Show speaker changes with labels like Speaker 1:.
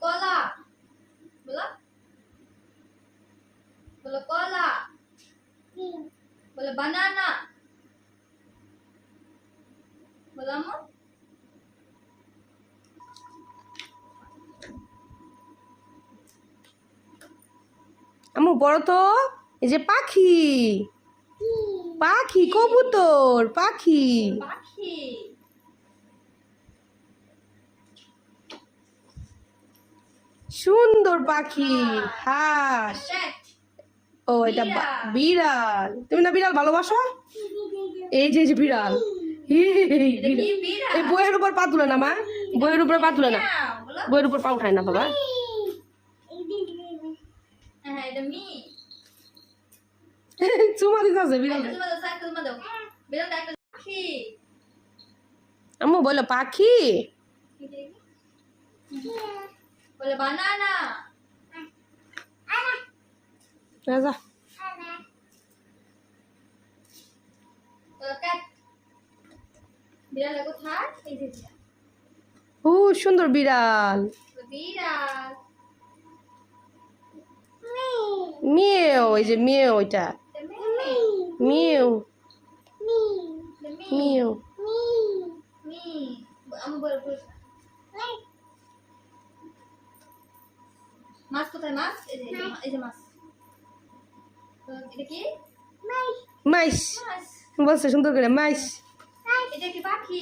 Speaker 1: কলা বলো বলো কলা বলো বানানা বলো আম্মু
Speaker 2: আম্মু বড় তো এই যে পাখি পাখি কবুতর পাখি
Speaker 1: পাখি
Speaker 2: সুন্দর পাখি হাঁস ও এটা বিড়াল তুমি না বিড়াল ভালোবাসো এই যে বিড়াল এই বইয়ের উপর পা তুলে না মা বইয়ের উপরে পা তুলে না বইয়ের উপর পা উঠায় না বাবা চুমা দিতে আছে বিড়াল আম্মু বলো পাখি
Speaker 1: বলে বানানা
Speaker 2: যা
Speaker 1: বিড়াল কোথায় এই যে
Speaker 2: ও সুন্দর বিড়াল
Speaker 1: বিড়াল
Speaker 2: মিয়াও এই যে মিয়াও এটা মিয়াও মিয়াও
Speaker 1: মাছ কোথায় মাছ এই যে মাছ এটা কি
Speaker 2: মাইস বলছে সুন্দর করে মাইস
Speaker 1: এটা কি পাখি